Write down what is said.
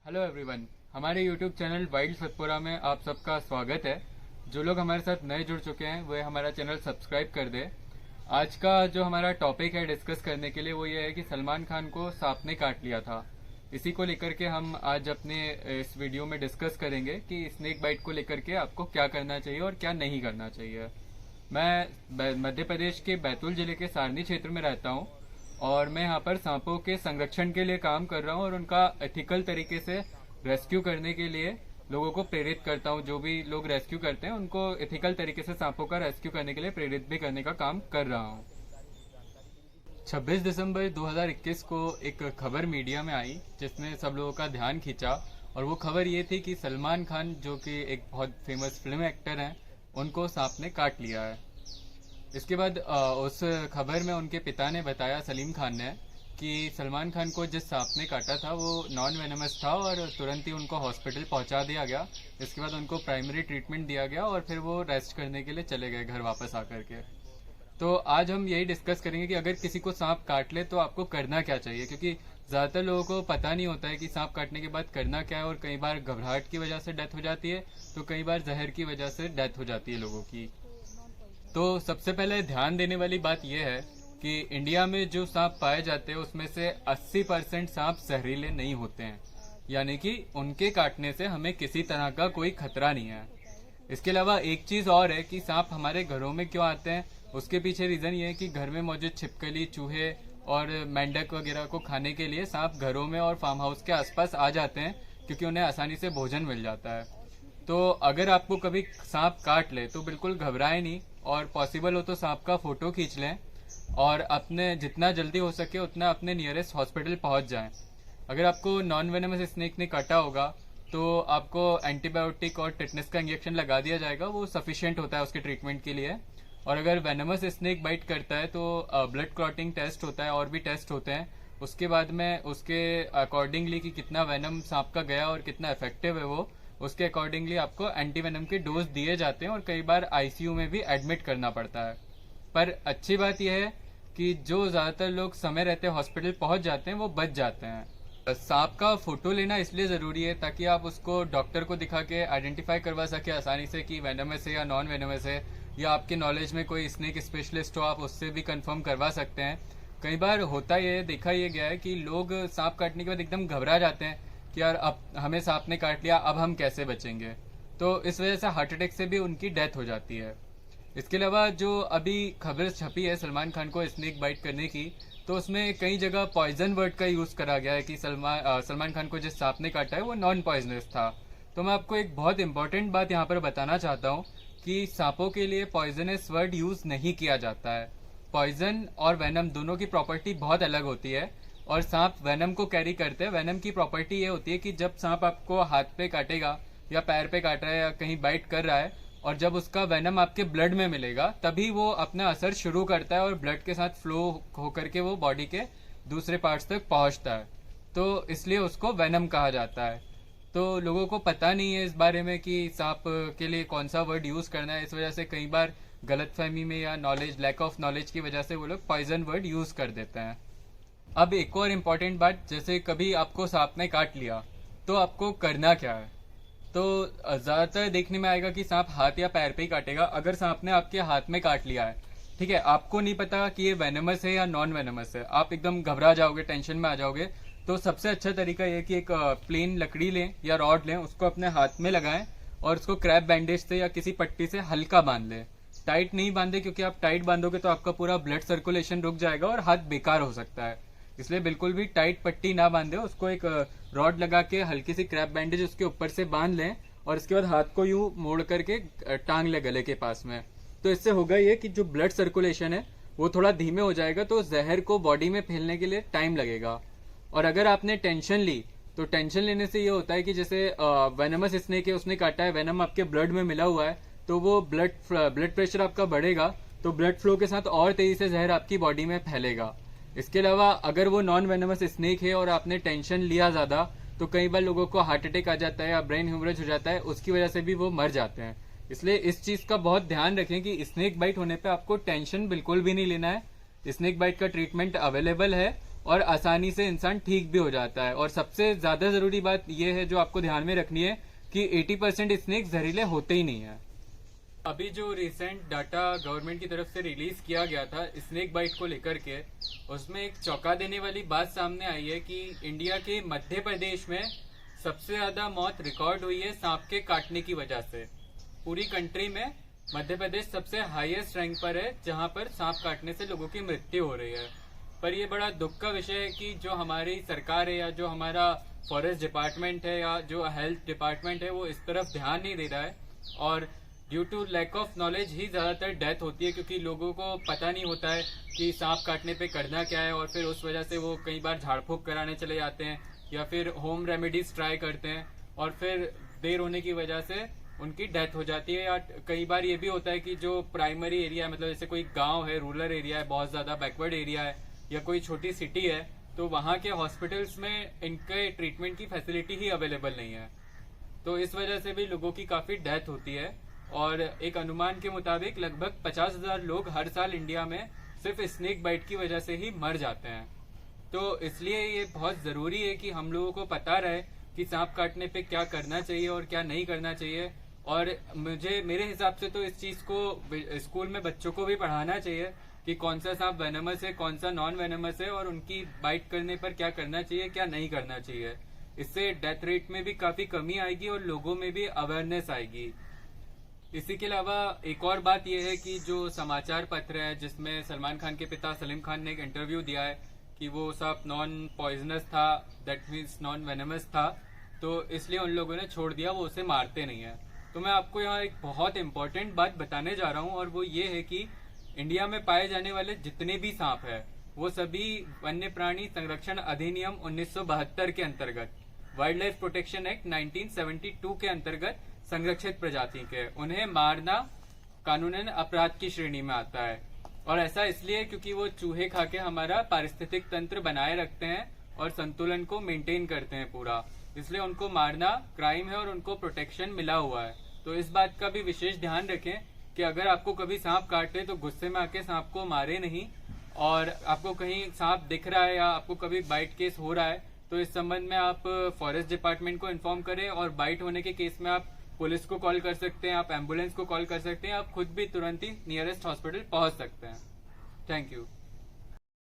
Hello everyone, हमारे YouTube channel wild Satpura में आप सबका स्वागत है। जो लोग हमारे साथ नए जुड़ चुके हैं वे हमारा चैनल सब्सक्राइब कर दें। आज का जो हमारा टॉपिक है डिस्कस करने के लिए वो ये है कि सलमान खान को सांप ने काट लिया था। इसी को लेकर के हम आज अपने इस वीडियो में डिस्कस करेंगे कि स्नेक बाइट को लेकर के आपको क्या करना चाहिए और क्या नहीं करना चाहिए। मैं मध्य प्रदेश के बैतूल जिले के सारनी क्षेत्र में रहता हूँ और मैं यहाँ पर सांपों के संरक्षण के लिए काम कर रहा हूँ और उनका एथिकल तरीके से रेस्क्यू करने के लिए लोगों को प्रेरित करता हूँ। जो भी लोग रेस्क्यू करते हैं उनको एथिकल तरीके से सांपों का रेस्क्यू करने के लिए प्रेरित भी करने का काम कर रहा हूँ। 26 दिसंबर 2021 को एक खबर मीडिया में आई जिसने सब लोगों का ध्यान खींचा और वो खबर ये थी कि सलमान खान जो कि एक बहुत फेमस फिल्म एक्टर हैं उनको सांप ने काट लिया है। इसके बाद उस खबर में उनके पिता ने बताया, सलीम खान ने, कि सलमान खान को जिस सांप ने काटा था वो नॉन वेनमस था और तुरंत ही उनको हॉस्पिटल पहुंचा दिया गया। इसके बाद उनको प्राइमरी ट्रीटमेंट दिया गया और फिर वो रेस्ट करने के लिए चले गए घर वापस आकर के। तो आज हम यही डिस्कस करेंगे कि अगर किसी को सांप काट ले तो आपको करना क्या चाहिए, क्योंकि ज़्यादातर लोगों को पता नहीं होता है कि सांप काटने के बाद करना क्या है। और कई बार घबराहट की वजह से डेथ हो जाती है तो कई बार जहर की वजह से डेथ हो जाती है लोगों की। तो सबसे पहले ध्यान देने वाली बात यह है कि इंडिया में जो सांप पाए जाते हैं उसमें से 80% सांप जहरीले नहीं होते हैं, यानी कि उनके काटने से हमें किसी तरह का कोई खतरा नहीं है। इसके अलावा एक चीज़ और है कि सांप हमारे घरों में क्यों आते हैं, उसके पीछे रीज़न ये है कि घर में मौजूद छिपकली, चूहे और मेंढक वगैरह को खाने के लिए सांप घरों में और फार्म हाउस के आसपास आ जाते हैं, क्योंकि उन्हें आसानी से भोजन मिल जाता है। तो अगर आपको कभी सांप काट ले तो बिल्कुल घबराएं नहीं और पॉसिबल हो तो सांप का फोटो खींच लें और अपने जितना जल्दी हो सके उतना अपने नियरेस्ट हॉस्पिटल पहुंच जाएं। अगर आपको नॉन वेनमस स्नेक ने काटा होगा तो आपको एंटीबायोटिक और टिटनेस का इंजेक्शन लगा दिया जाएगा, वो सफिशिएंट होता है उसके ट्रीटमेंट के लिए। और अगर वेनमस स्नेक बाइट करता है तो ब्लड क्लॉटिंग टेस्ट होता है और भी टेस्ट होते हैं। उसके बाद में उसके अकॉर्डिंगली कि कितना वेनम सांप का गया और कितना इफेक्टिव है वो, उसके अकॉर्डिंगली आपको एंटी वेनम के डोज दिए जाते हैं और कई बार आईसीयू में भी एडमिट करना पड़ता है। पर अच्छी बात यह है कि जो ज़्यादातर लोग समय रहते हॉस्पिटल पहुंच जाते हैं वो बच जाते हैं। सांप का फोटो लेना इसलिए ज़रूरी है ताकि आप उसको डॉक्टर को दिखा के आइडेंटिफाई करवा सके आसानी से कि वेनमस है या नॉन वेनमस है, या आपके नॉलेज में कोई स्नेक स्पेशलिस्ट हो आप उससे भी कंफर्म करवा सकते हैं। कई बार होता ये देखा ये गया है कि लोग सांप काटने के बाद एकदम घबरा जाते हैं कि यार अब हमें सांप ने काट लिया, अब हम कैसे बचेंगे। तो इस वजह से हार्ट अटैक से भी उनकी डेथ हो जाती है। इसके अलावा जो अभी खबर छपी है सलमान खान को स्नेक बाइट करने की, तो उसमें कई जगह पॉइजन वर्ड का यूज़ करा गया है कि सलमान खान को जिस सांप ने काटा है वो नॉन पॉइजनस था। तो मैं आपको एक बहुत इंपॉर्टेंट बात यहाँ पर बताना चाहता हूँ कि सांपों के लिए पॉइजनस वर्ड यूज़ नहीं किया जाता है। पॉइजन और वेनम दोनों की प्रॉपर्टी बहुत अलग होती है और सांप वेनम को कैरी करते हैं। वेनम की प्रॉपर्टी ये होती है कि जब सांप आपको हाथ पे काटेगा या पैर पे काट रहा है या कहीं बाइट कर रहा है और जब उसका वेनम आपके ब्लड में मिलेगा तभी वो अपना असर शुरू करता है और ब्लड के साथ फ्लो होकर के वो बॉडी के दूसरे पार्ट्स तक पहुंचता है। तो इसलिए उसको वेनम कहा जाता है। तो लोगों को पता नहीं है इस बारे में कि सांप के लिए कौन सा वर्ड यूज़ करना है। इस वजह से कई बार गलतफहमी में या नॉलेज, लैक ऑफ नॉलेज की वजह से वो लोग पॉइजन वर्ड यूज़ कर देते हैं। अब एक और इम्पॉर्टेंट बात, जैसे कभी आपको सांप ने काट लिया तो आपको करना क्या है। तो ज़्यादातर देखने में आएगा कि सांप हाथ या पैर पे ही काटेगा। अगर सांप ने आपके हाथ में काट लिया है, ठीक है, आपको नहीं पता कि ये वेनमस है या नॉन वेनमस है, आप एकदम घबरा जाओगे, टेंशन में आ जाओगे, तो सबसे अच्छा तरीका ये कि एक प्लेन लकड़ी लें या रॉड लें, उसको अपने हाथ में लगाएं और उसको क्रैप बैंडेज से या किसी पट्टी से हल्का बांध लें। टाइट नहीं बांधे, क्योंकि आप टाइट बांधोगे तो आपका पूरा ब्लड सर्कुलेशन रुक जाएगा और हाथ बेकार हो सकता है। इसलिए बिल्कुल भी टाइट पट्टी ना बांधे, उसको एक रॉड लगा के हल्की सी क्रैप बैंडेज उसके ऊपर से बांध लें और इसके बाद हाथ को यूं मोड़ करके टांग ले गले के पास में। तो इससे होगा ये कि जो ब्लड सर्कुलेशन है वो थोड़ा धीमे हो जाएगा, तो जहर को बॉडी में फैलने के लिए टाइम लगेगा। और अगर आपने टेंशन ली तो टेंशन लेने से ये होता है कि जैसे वेनमस स्नेक है, उसने काटा है, वेनम आपके ब्लड में मिला हुआ है, तो वो ब्लड प्रेशर आपका बढ़ेगा, तो ब्लड फ्लो के साथ और तेजी से जहर आपकी बॉडी में फैलेगा। इसके अलावा अगर वो नॉन वेनमस स्नेक है और आपने टेंशन लिया ज़्यादा तो कई बार लोगों को हार्ट अटैक आ जाता है या ब्रेन ह्यूमरेज हो जाता है, उसकी वजह से भी वो मर जाते हैं। इसलिए इस चीज़ का बहुत ध्यान रखें कि स्नेक बाइट होने पे आपको टेंशन बिल्कुल भी नहीं लेना है। स्नेक बाइट का ट्रीटमेंट अवेलेबल है और आसानी से इंसान ठीक भी हो जाता है। और सबसे ज्यादा जरूरी बात यह है जो आपको ध्यान में रखनी है कि 80% स्नेक जहरीले होते ही नहीं है। अभी जो रिसेंट डाटा गवर्नमेंट की तरफ से रिलीज किया गया था स्नेक बाइट को लेकर के, उसमें एक चौंका देने वाली बात सामने आई है कि इंडिया के मध्य प्रदेश में सबसे ज्यादा मौत रिकॉर्ड हुई है सांप के काटने की वजह से। पूरी कंट्री में मध्य प्रदेश सबसे हाईएस्ट रैंक पर है जहां पर सांप काटने से लोगों की मृत्यु हो रही है। पर यह बड़ा दुख का विषय है कि जो हमारी सरकार है या जो हमारा फॉरेस्ट डिपार्टमेंट है या जो हेल्थ डिपार्टमेंट है वो इस तरफ ध्यान नहीं दे रहा है। और due to lack of knowledge ही ज्यादातर डेथ होती है, क्योंकि लोगों को पता नहीं होता है कि सांप काटने पे करना क्या है, और फिर उस वजह से वो कई बार झाड़ फूक कराने चले जाते हैं या फिर होम रेमेडीज ट्राई करते हैं, और फिर देर होने की वजह से उनकी डेथ हो जाती है। या कई बार ये भी होता है कि जो प्राइमरी एरिया है, मतलब जैसे कोई गांव है, रूरल एरिया है, बहुत ज्यादा बैकवर्ड एरिया है, या कोई छोटी सिटी है, तो वहां के हॉस्पिटल्स में इनके ट्रीटमेंट की फैसिलिटी ही अवेलेबल नहीं है। तो इस वजह से भी लोगों की काफी डेथ होती है। और एक अनुमान के मुताबिक लगभग 50,000 लोग हर साल इंडिया में सिर्फ स्नेक बाइट की वजह से ही मर जाते हैं। तो इसलिए ये बहुत जरूरी है कि हम लोगों को पता रहे कि सांप काटने पे क्या करना चाहिए और क्या नहीं करना चाहिए। और मेरे हिसाब से तो इस चीज को स्कूल में बच्चों को भी पढ़ाना चाहिए कि कौन सा सांप वेनमस है, कौन सा नॉन वेनमस है, और उनकी बाइट करने पर क्या करना चाहिए, क्या नहीं करना चाहिए। इससे डेथ रेट में भी काफी कमी आएगी और लोगों में भी अवेयरनेस आएगी। इसी के अलावा एक और बात यह है कि जो समाचार पत्र है जिसमें सलमान खान के पिता सलीम खान ने एक इंटरव्यू दिया है कि वो सांप नॉन पॉइजनस था, दैट मीन्स नॉन वेनमस था, तो इसलिए उन लोगों ने छोड़ दिया, वो उसे मारते नहीं है। तो मैं आपको यहाँ एक बहुत इंपॉर्टेंट बात बताने जा रहा हूँ, और वो ये है कि इंडिया में पाए जाने वाले जितने भी सांप है वो सभी वन्य प्राणी संरक्षण अधिनियम 1972 के अंतर्गत, वाइल्ड लाइफ प्रोटेक्शन एक्ट 1972 के अंतर्गत संरक्षित प्रजाति के, उन्हें मारना कानूनन अपराध की श्रेणी में आता है। और ऐसा इसलिए क्योंकि वो चूहे खा के हमारा पारिस्थितिक तंत्र बनाए रखते हैं और संतुलन को मेंटेन करते हैं पूरा, इसलिए उनको मारना क्राइम है और उनको प्रोटेक्शन मिला हुआ है। तो इस बात का भी विशेष ध्यान रखें कि अगर आपको कभी सांप काटे तो गुस्से में आके सांप को मारे नहीं, और आपको कहीं सांप दिख रहा है या आपको कभी बाइट केस हो रहा है तो इस संबंध में आप फॉरेस्ट डिपार्टमेंट को इन्फॉर्म करें, और बाइट होने के केस में आप पुलिस को कॉल कर सकते हैं, आप एम्बुलेंस को कॉल कर सकते हैं, आप खुद भी तुरंत ही नियरेस्ट हॉस्पिटल पहुंच सकते हैं। Thank you.